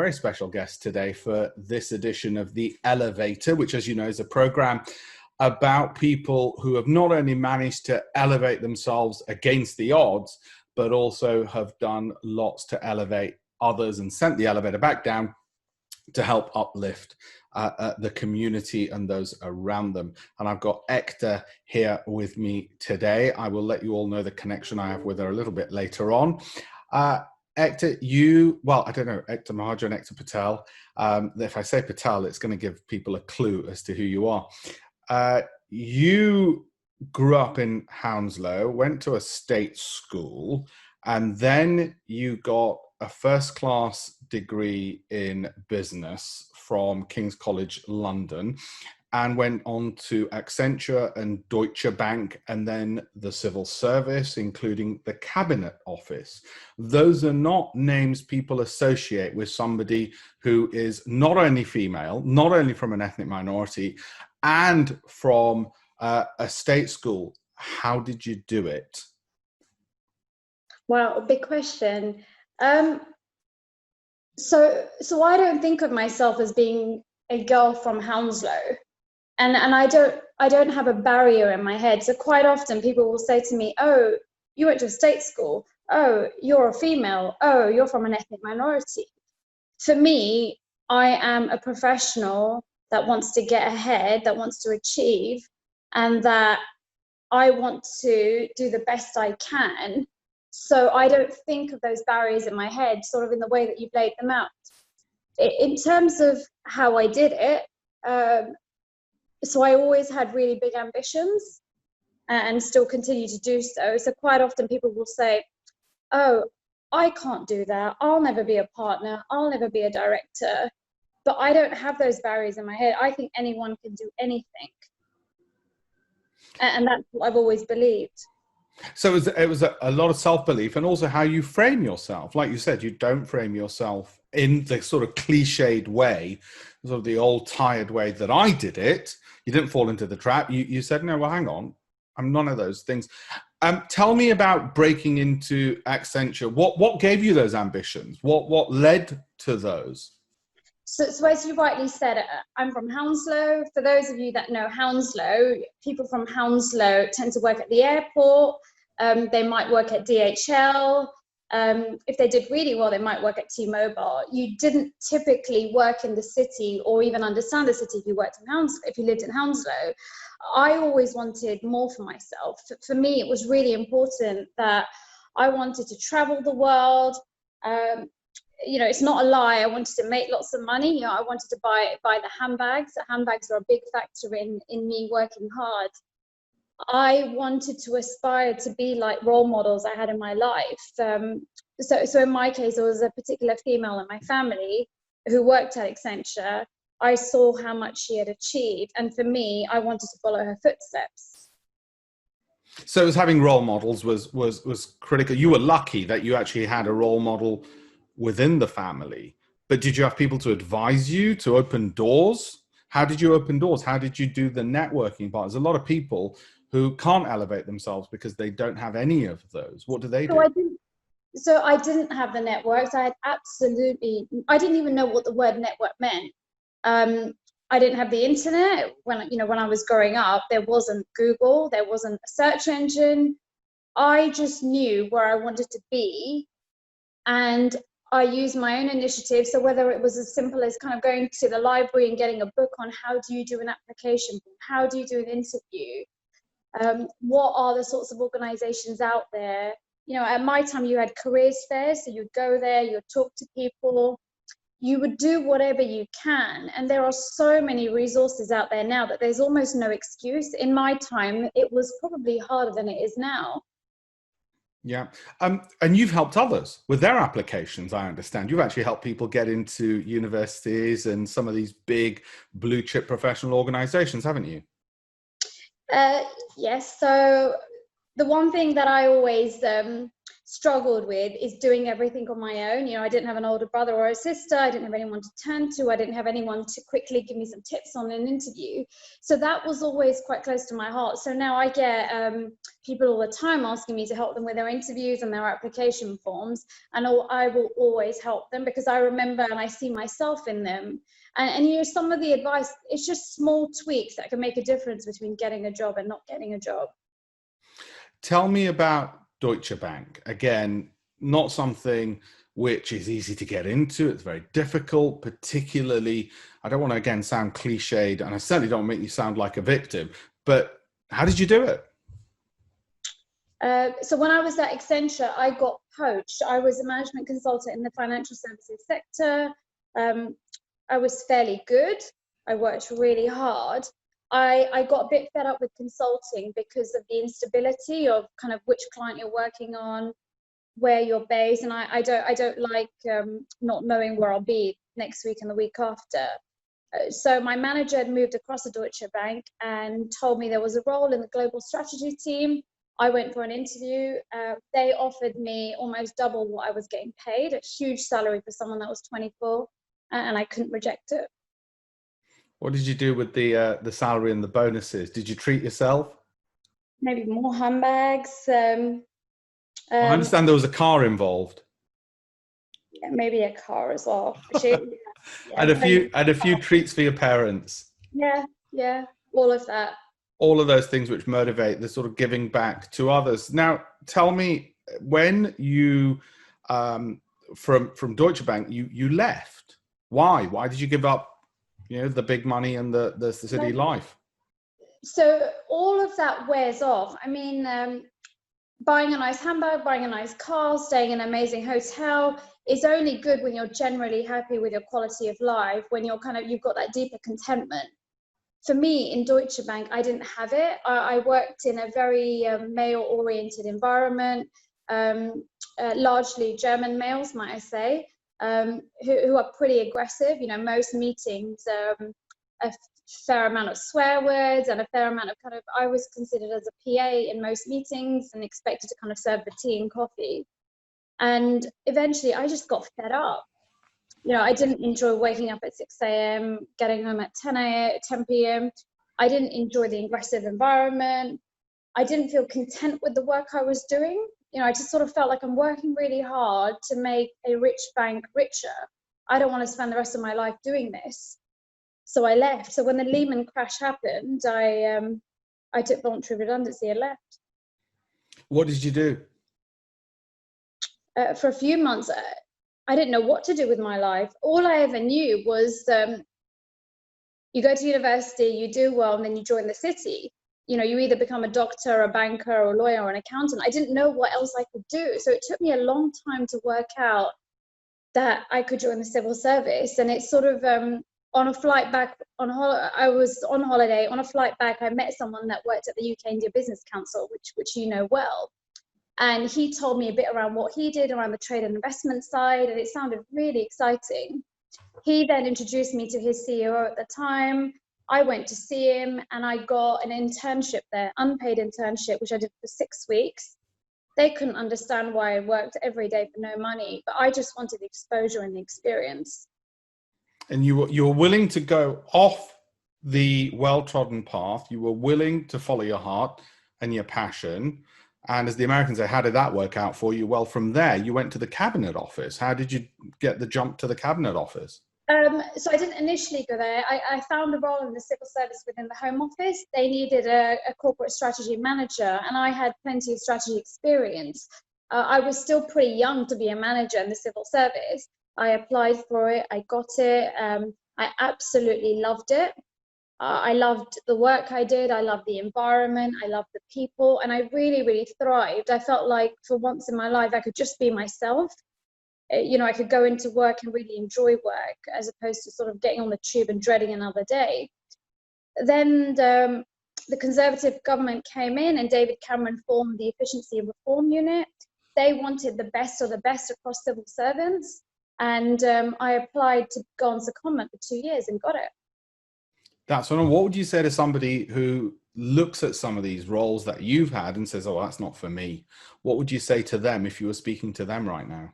very special guest today for this edition of The Elevator, which, as you know, is a program about people who have not only managed to elevate themselves against the odds, but also have done lots to elevate others and sent the elevator back down to help uplift the community and those around them. And I've got Aekta here with me today. I will let you all know the connection I have with her a little bit later on. Aekta, I don't know, Aekta Mahajan, Aekta Patel. If I say Patel, it's going to give people a clue as to who you are. You grew up in Hounslow, went to a state school, and then you got a first-class degree in business from King's College London and went on to Accenture and Deutsche Bank and then the civil service, including the cabinet office. Those are not names people associate with somebody who is not only female, not only from an ethnic minority, and from a state school. How did you do it? Well, big question. So I don't think of myself as being a girl from Hounslow, and I don't have a barrier in my head. So quite often people will say to me, "Oh, you went to a state school. Oh, you're a female. Oh, you're from an ethnic minority." For me, I am a professional that wants to get ahead, that wants to achieve, and that I want to do the best I can. So I don't think of those barriers in my head, sort of in the way that you've laid them out. In terms of how I did it, so I always had really big ambitions and still continue to do so. So quite often people will say, "Oh, I can't do that. I'll never be a partner. I'll never be a director." But I don't have those barriers in my head. I think anyone can do anything. And that's what I've always believed. So it was a lot of self-belief, and also how you frame yourself. Like you said, you don't frame yourself in the sort of cliched way, sort of the old tired way that I did it. You didn't fall into the trap. You said, "No, well, hang on. I'm none of those things." Tell me about breaking into Accenture. What gave you those ambitions? What led to those? So as you rightly said, I'm from Hounslow. For those of you that know Hounslow, people from Hounslow tend to work at the airport. They might work at DHL. If they did really well, they might work at T-Mobile. You didn't typically work in the city or even understand the city if you worked in Hounslow, if you lived in Hounslow. I always wanted more for myself. For me, it was really important that I wanted to travel the world. You know, it's not a lie. I wanted to make lots of money. You know, I wanted to buy the handbags. Handbags are a big factor in me working hard. I wanted to aspire to be like role models I had in my life. So in my case, there was a particular female in my family who worked at Accenture. I saw how much she had achieved, and for me, I wanted to follow her footsteps. So it was having role models was critical. You were lucky that you actually had a role model within the family, but did you have people to advise you, to open doors? How did you open doors? How did you do the networking part? There's a lot of people who can't elevate themselves because they don't have any of those. What do they do? I didn't have the networks. I didn't even know what the word network meant. I didn't have the internet. When I was growing up, there wasn't Google, there wasn't a search engine. I just knew where I wanted to be, and I used my own initiative. So whether it was as simple as kind of going to the library and getting a book on how do you do an application, how do you do an interview, what are the sorts of organizations out there. You know, at my time you had careers fairs, so you'd go there, you'd talk to people, you would do whatever you can. And there are so many resources out there now that there's almost no excuse. In my time, it was probably harder than it is now. Yeah. And you've helped others with their applications, I understand. You've actually helped people get into universities and some of these big blue chip professional organizations, haven't you? Yes. So the one thing that I always struggled with is doing everything on my own. You know, I didn't have an older brother or a sister. I didn't have anyone to turn to. I didn't have anyone to quickly give me some tips on an interview. So that was always quite close to my heart. So now I get people all the time asking me to help them with their interviews and their application forms. And I will always help them because I remember and I see myself in them. And you know, some of the advice, it's just small tweaks that can make a difference between getting a job and not getting a job. Tell me about Deutsche Bank. Again, not something which is easy to get into. It's very difficult, particularly, I don't want to again sound cliched, and I certainly don't make you sound like a victim, but how did you do it? So when I was at Accenture, I got poached. I was a management consultant in the financial services sector. I was fairly good. I worked really hard. I got a bit fed up with consulting because of the instability of kind of which client you're working on, where you're based, and I don't like not knowing where I'll be next week and the week after. So my manager had moved across to Deutsche Bank and told me there was a role in the global strategy team. I went for an interview. They offered me almost double what I was getting paid, a huge salary for someone that was 24, and I couldn't reject it. What did you do with the salary and the bonuses? Did you treat yourself? Maybe more handbags. I understand there was a car involved. Yeah, maybe a car as well. And a few treats for your parents. Yeah, all of that. All of those things which motivate the sort of giving back to others. Now, tell me, when you from Deutsche Bank, you left. Why? Why did you give up? You know, the big money and the city life. So all of that wears off. I mean, buying a nice handbag, buying a nice car, staying in an amazing hotel is only good when you're generally happy with your quality of life, when you've got that deeper contentment. For me, in Deutsche Bank, I didn't have it. I worked in a very male-oriented environment, largely German males, might I say. Who are pretty aggressive. You know, most meetings, a fair amount of swear words and a fair amount of I was considered as a PA in most meetings and expected to kind of serve the tea and coffee. And eventually I just got fed up. You know, I didn't enjoy waking up at 6 a.m., getting home at 10 p.m. I didn't enjoy the aggressive environment. I didn't feel content with the work I was doing. You know, I just sort of felt like I'm working really hard to make a rich bank richer. I don't want to spend the rest of my life doing this. So I left. So when the Lehman crash happened, I took voluntary redundancy and left. What did you do? For a few months, I didn't know what to do with my life. All I ever knew was you go to university, you do well, and then you join the city. You know, you either become a doctor, a banker, or a lawyer, or an accountant. I didn't know what else I could do. So it took me a long time to work out that I could join the civil service. And it's sort of on a flight back, I was on holiday. On a flight back, I met someone that worked at the UK India Business Council, which you know well. And he told me a bit around what he did around the trade and investment side, and it sounded really exciting. He then introduced me to his CEO at the time. I went to see him and I got an internship there, unpaid internship, which I did for 6 weeks. They couldn't understand why I worked every day for no money, but I just wanted the exposure and the experience. And you were willing to go off the well-trodden path. You were willing to follow your heart and your passion. And as the Americans say, how did that work out for you? Well, from there, you went to the cabinet office. How did you get the jump to the cabinet office? So I didn't initially go there. I found a role in the civil service within the Home Office. They needed a corporate strategy manager, and I had plenty of strategy experience. I was still pretty young to be a manager in the civil service. I applied for it. I got it. I absolutely loved it. I loved the work I did. I loved the environment. I loved the people, and I really, really thrived. I felt like for once in my life, I could just be myself. You know, I could go into work and really enjoy work as opposed to sort of getting on the tube and dreading another day. Then the Conservative government came in and David Cameron formed the Efficiency and Reform Unit. They wanted the best of the best across civil servants. And I applied to go on secondment for 2 years and got it. That's what would you say to somebody who looks at some of these roles that you've had and says, oh, that's not for me? What would you say to them if you were speaking to them right now?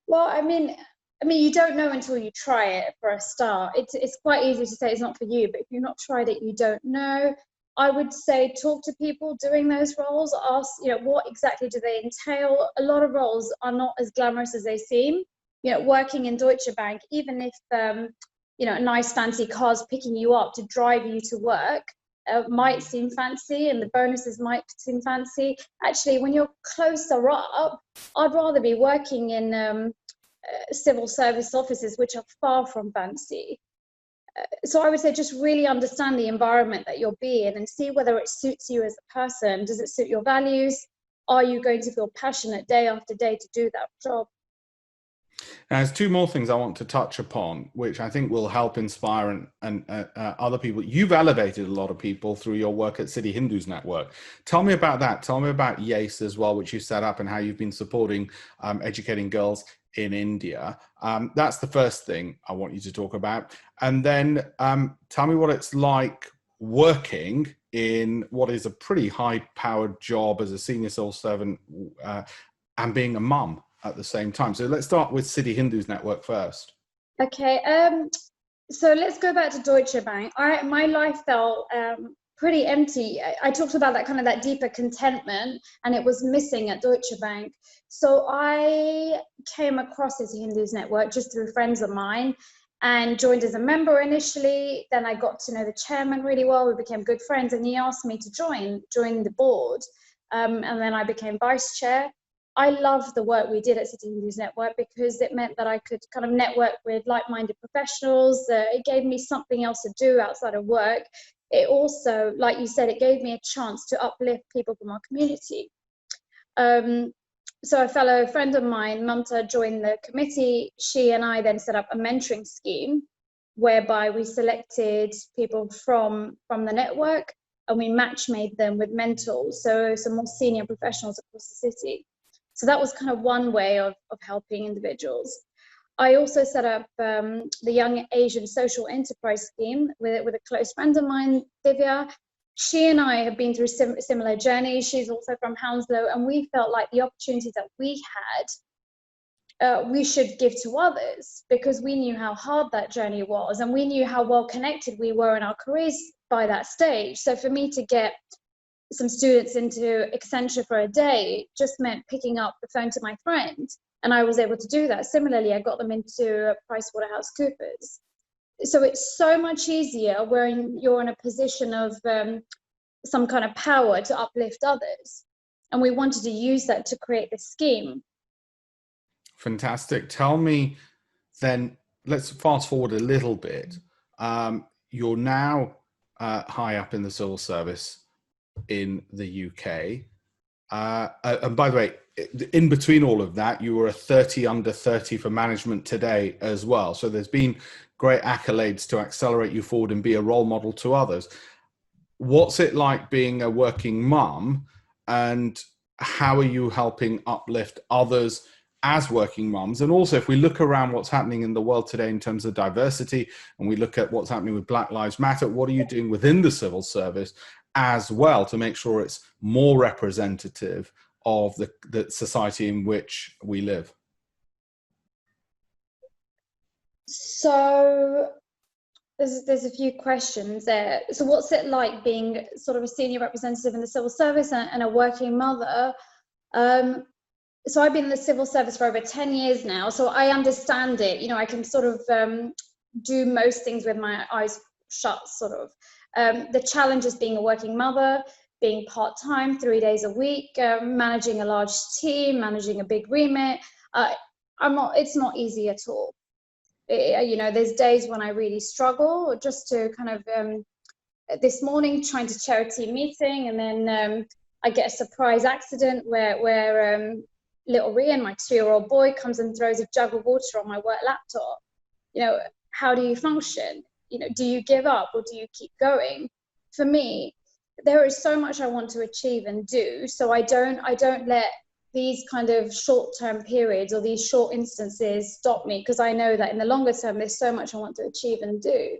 Well, I mean, you don't know until you try it for a start. It's quite easy to say it's not for you, but if you've not tried it, you don't know. I would say talk to people doing those roles, ask, what exactly do they entail? A lot of roles are not as glamorous as they seem. Working in Deutsche Bank, even if, a nice fancy car's picking you up to drive you to work, might seem fancy and the bonuses might seem fancy. Actually, when you're closer up, I'd rather be working in civil service offices, which are far from fancy. So I would say just really understand the environment that you'll be in and see whether it suits you as a person. Does it suit your values? Are you going to feel passionate day after day to do that job? Now, there's two more things I want to touch upon, which I think will help inspire and other people. You've elevated a lot of people through your work at City Hindus Network. Tell me about that. Tell me about YACE as well, which you set up, and how you've been supporting educating girls in India. That's the first thing I want you to talk about. And then tell me what it's like working in what is a pretty high-powered job as a senior civil servant and being a mum at the same time. So let's start with City Hindus Network first. Okay, so let's go back to Deutsche Bank. My life felt pretty empty. I talked about that deeper contentment, and it was missing at Deutsche Bank. So I came across City Hindus Network just through friends of mine and joined as a member initially. Then I got to know the chairman really well. We became good friends, and he asked me to join the board. And then I became vice chair. I loved the work we did at City Hindus Network because it meant that I could kind of network with like-minded professionals. It gave me something else to do outside of work. It also, like you said, it gave me a chance to uplift people from our community. So a fellow friend of mine, Mamta, joined the committee. She and I then set up a mentoring scheme whereby we selected people from the network and we match-made them with mentors, so some more senior professionals across the city. So that was kind of one way of helping individuals. I also set up the Young Asian Social Enterprise Scheme with a close friend of mine, Divya. She and I have been through similar journeys. She's also from Hounslow, and we felt like the opportunities that we had, we should give to others, because we knew how hard that journey was, and we knew how well connected we were in our careers by that stage. So for me to get some students into Accenture for a day just meant picking up the phone to my friend, and I was able to do that. Similarly, I got them into PricewaterhouseCoopers. So it's so much easier when you're in a position of some kind of power to uplift others, and we wanted to use that to create this scheme. Fantastic. Tell me then, let's fast forward a little bit. You're now high up in the civil service in the UK. And by the way, in between all of that, you were a 30 under 30 for management today as well. So there's been great accolades to accelerate you forward and be a role model to others. What's it like being a working mum, and how are you helping uplift others as working mums? And also, if we look around what's happening in the world today in terms of diversity, and we look at what's happening with Black Lives Matter, what are you doing within the civil service as well to make sure it's more representative of the society in which we live? So there's a few questions there. So what's it like being sort of a senior representative in the civil service and a working mother? So I've been in the civil service for over 10 years now, so I understand it. I can sort of do most things with my eyes shut, sort of. The challenge is being a working mother, being part-time, 3 days a week, managing a large team, managing a big remit. It's not easy at all. There's days when I really struggle, just to kind of, this morning trying to chair a team meeting, and then I get a surprise accident where little Rian, my 2-year-old boy, comes and throws a jug of water on my work laptop. How do you function? Do you give up or do you keep going? For me, there is so much I want to achieve and do, so I don't let these kind of short-term periods or these short instances stop me, because I know that in the longer term, there's so much I want to achieve and do.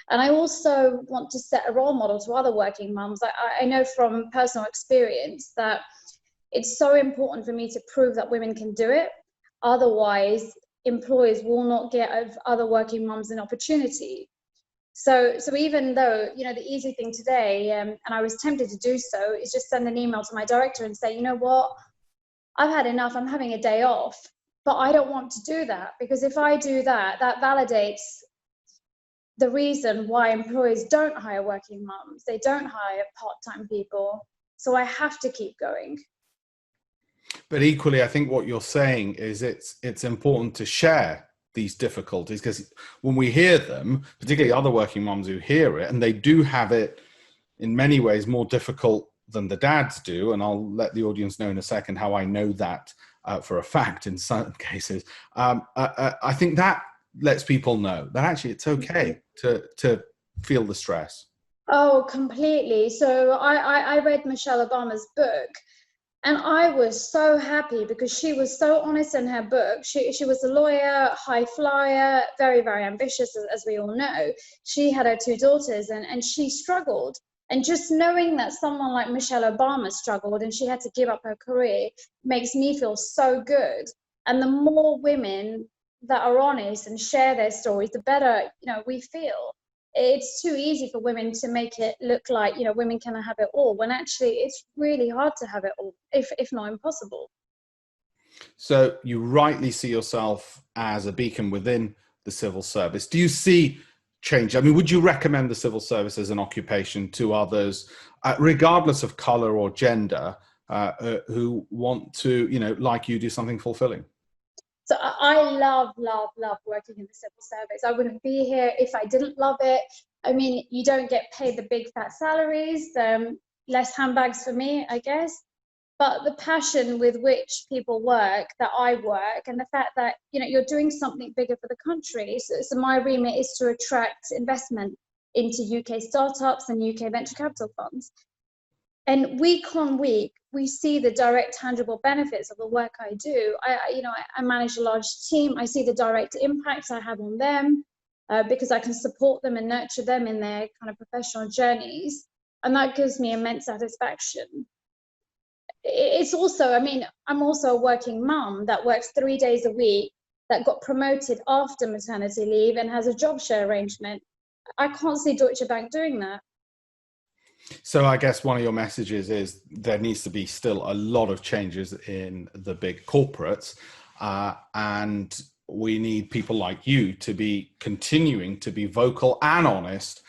And I also want to set a role model to other working mums. I know from personal experience that it's so important for me to prove that women can do it. Otherwise, employers will not give other working mums an opportunity. So even though, you know, the easy thing today, and I was tempted to do so, is just send an email to my director and say, you know what, I've had enough, I'm having a day off. But I don't want to do that, because if I do that, that validates the reason why employers don't hire working mums. They don't hire part-time people. So I have to keep going. But equally, I think what you're saying is it's important to share these difficulties, because when we hear them, particularly other working moms who hear it, and they do have it in many ways more difficult than the dads do, and I'll let the audience know in a second how I know that for a fact in some cases, I think that lets people know that actually it's okay to feel the stress. Oh, completely. So I read Michelle Obama's book, and I was so happy because she was so honest in her book. She was a lawyer, high flyer, very, very ambitious, as we all know. She had her 2 daughters, and she struggled. And just knowing that someone like Michelle Obama struggled and she had to give up her career makes me feel so good. And the more women that are honest and share their stories, the better, you know, we feel. It's too easy for women to make it look like, you know, women cannot have it all, when actually it's really hard to have it all, if not impossible. So you rightly see yourself as a beacon within the civil service. Do you see change? I mean, would you recommend the civil service as an occupation to others, regardless of color or gender, who want to, you know, like you, do something fulfilling? So I love working in the civil service. I wouldn't be here if I didn't love it. I mean, you don't get paid the big fat salaries, less handbags for me, I guess. But the passion with which people work, that I work, and the fact that, you know, you're doing something bigger for the country. So my remit is to attract investment into UK startups and UK venture capital funds. And week on week, we see the direct, tangible benefits of the work I do. I manage a large team. I see the direct impact I have on them because I can support them and nurture them in their kind of professional journeys. And that gives me immense satisfaction. It's also, I mean, I'm also a working mum that works 3 days a week, that got promoted after maternity leave and has a job share arrangement. I can't see Deutsche Bank doing that. So I guess one of your messages is there needs to be still a lot of changes in the big corporates, and we need people like you to be continuing to be vocal and honest,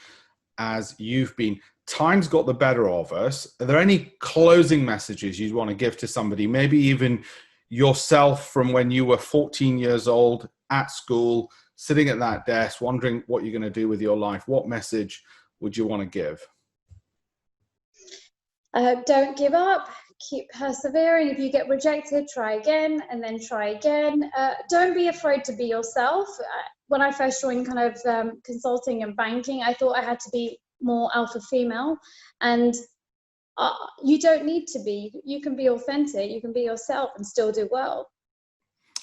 as you've been. Time's got the better of us. Are there any closing messages you'd want to give to somebody, maybe even yourself from when you were 14 years old at school, sitting at that desk, wondering what you're going to do with your life? What message would you want to give? Don't give up, keep persevering. If you get rejected, try again, and then try again. Don't be afraid to be yourself. When I first joined kind of consulting and banking, I thought I had to be more alpha female, and you don't need to be. You can be authentic, you can be yourself and still do well.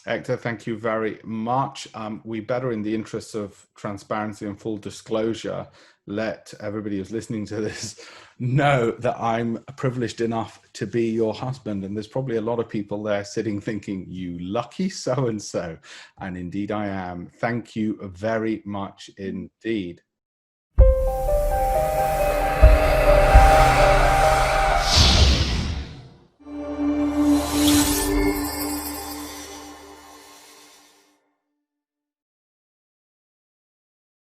Aekta, thank you very much. We better, in the interests of transparency and full disclosure, let everybody who's listening to this know that I'm privileged enough to be your husband. And there's probably a lot of people there sitting thinking, you lucky so-and-so. And indeed I am. Thank you very much indeed.